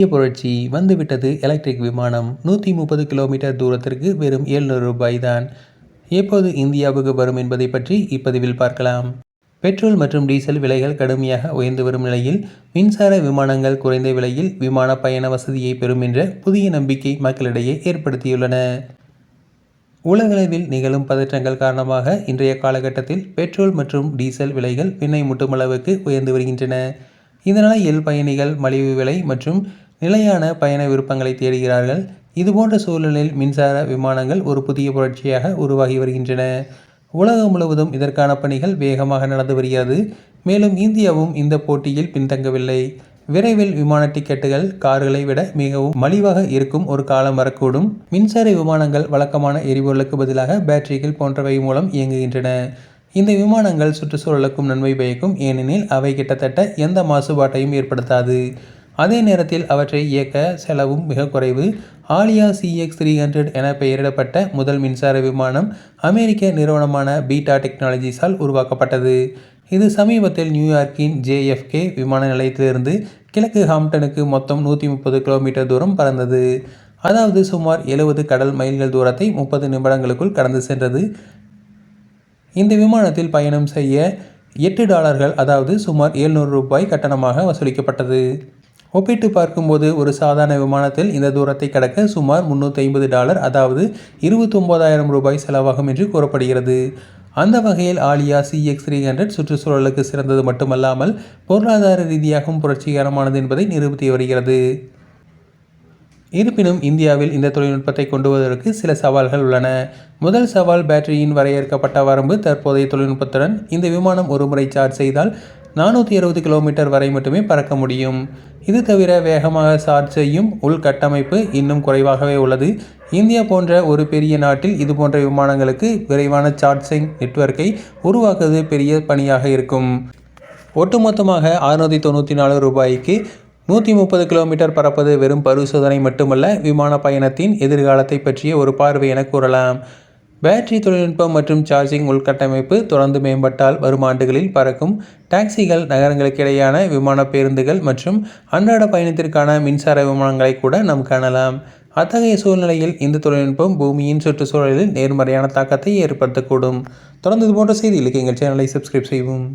புதிய புரட்சி வந்துவிட்டது. எலக்ட்ரிக் விமானம் 130 கிலோமீட்டர் தூரத்திற்கு வெறும் ரூபாய் தான். எப்போது இந்தியாவுக்கு வரும் என்பதை பற்றி இப்பதிவில் பார்க்கலாம். பெட்ரோல் மற்றும் டீசல் விலைகள் கடுமையாக உயர்ந்து வரும் நிலையில் மின்சார விமானங்கள் குறைந்த விலையில் விமான பயண வசதியை பெறும் என்ற புதிய நம்பிக்கை மக்களிடையே ஏற்படுத்தியுள்ளன. உலகளவில் நிகழும் பதற்றங்கள் காரணமாக இன்றைய காலகட்டத்தில் பெட்ரோல் மற்றும் டீசல் விலைகள் விண்ணை முட்டும் அளவுக்கு உயர்ந்து வருகின்றன. இந்த நிலையில் பயணிகள் மலிவு விலை மற்றும் நிலையான பயண விருப்பங்களை தேடுகிறார்கள். இதுபோன்ற சூழலில் மின்சார விமானங்கள் ஒரு புதிய புரட்சியாக உருவாகி வருகின்றன. உலகம் முழுவதும் இதற்கான பணிகள் வேகமாக நடந்து வருகிறது. மேலும் இந்தியாவும் இந்த போட்டியில் பின்தங்கவில்லை. விரைவில் விமான டிக்கெட்டுகள் கார்களை விட மிகவும் மலிவாக இருக்கும் ஒரு காலம் வரக்கூடும். மின்சார விமானங்கள் வழக்கமான எரிபொருளுக்கு பதிலாக பேட்டரிகள் போன்றவை மூலம் இயங்குகின்றன. இந்த விமானங்கள் சுற்றுச்சூழலுக்கும் நன்மை பயக்கும். ஏனெனில் அவை கிட்டத்தட்ட எந்த மாசுபாட்டையும் ஏற்படுத்தாது. அதே நேரத்தில் அவற்றை இயக்க செலவும் மிக குறைவு. ஆலியா CX-300 என பெயரிடப்பட்ட முதல் மின்சார விமானம் அமெரிக்க நிறுவனமான பீட்டா டெக்னாலஜிஸால் உருவாக்கப்பட்டது. இது சமீபத்தில் நியூயார்க்கின் JFK விமான நிலையத்திலிருந்து கிழக்கு ஹாம்ப்டனுக்கு மொத்தம் 130 கிலோமீட்டர் தூரம் பறந்தது. அதாவது சுமார் 70 கடல் மைல்கள் தூரத்தை 30 நிமிடங்களுக்குள் கடந்து சென்றது. இந்த விமானத்தில் பயணம் செய்ய $8 அதாவது சுமார் ரூபாய் கட்டணமாக வசூலிக்கப்பட்டது. ஒப்பிட்டு பார்க்கும்போது ஒரு சாதாரண விமானத்தில் இந்த தூரத்தை கடக்க சுமார் $350 அதாவது 29,000 ரூபாய் செலவாகும் என்று கூறப்படுகிறது. அந்த வகையில் ஆலியா CX-300 சுற்றுச்சூழலுக்கு சிறந்தது மட்டுமல்லாமல் பொருளாதார ரீதியாகவும் புரட்சிகரமானது என்பதை நிரூபித்து வருகிறது. இருப்பினும் இந்தியாவில் இந்த தொழில்நுட்பத்தை கொண்டு வருவதற்கு சில சவால்கள் உள்ளன. முதல் சவால் பேட்டரியின் வரையறுக்கப்பட்ட வரம்பு. தற்போதைய தொழில்நுட்பத்துடன் இந்த விமானம் ஒரு முறை சார்ஜ் செய்தால் 460 கிலோமீட்டர் வரை மட்டுமே பறக்க முடியும். இது தவிர வேகமாக சார்ஜ் செய்யும் உள்கட்டமைப்பு இன்னும் குறைவாகவே உள்ளது. இந்தியா போன்ற ஒரு பெரிய நாட்டில் இதுபோன்ற விமானங்களுக்கு விரைவான சார்ஜிங் நெட்வொர்க்கை உருவாக்குவது பெரிய பணியாக இருக்கும். ஒட்டுமொத்தமாக ரூபாய்க்கு 130 கிலோமீட்டர் பறப்பது வெறும் பரிசோதனை மட்டுமல்ல, விமான பயணத்தின் எதிர்காலத்தை பற்றிய ஒரு பார்வை என கூறலாம். பேட்டரி தொழில்நுட்பம் மற்றும் சார்ஜிங் உள்கட்டமைப்பு தொடர்ந்து மேம்பட்டால் வரும் ஆண்டுகளில் பறக்கும் டாக்ஸிகள், நகரங்களுக்கிடையான விமான பேருந்துகள் மற்றும் அன்றாட பயணத்திற்கான மின்சார விமானங்களை கூட நாம் காணலாம். அத்தகைய சூழ்நிலையில் இந்த தொழில்நுட்பம் பூமியின் சுற்றுச்சூழலில் நேர்மறையான தாக்கத்தை ஏற்படுத்தக்கூடும். தொடர்ந்து இது போன்ற செய்திகளுக்கு எங்கள் சேனலை சப்ஸ்கிரைப் செய்வோம்.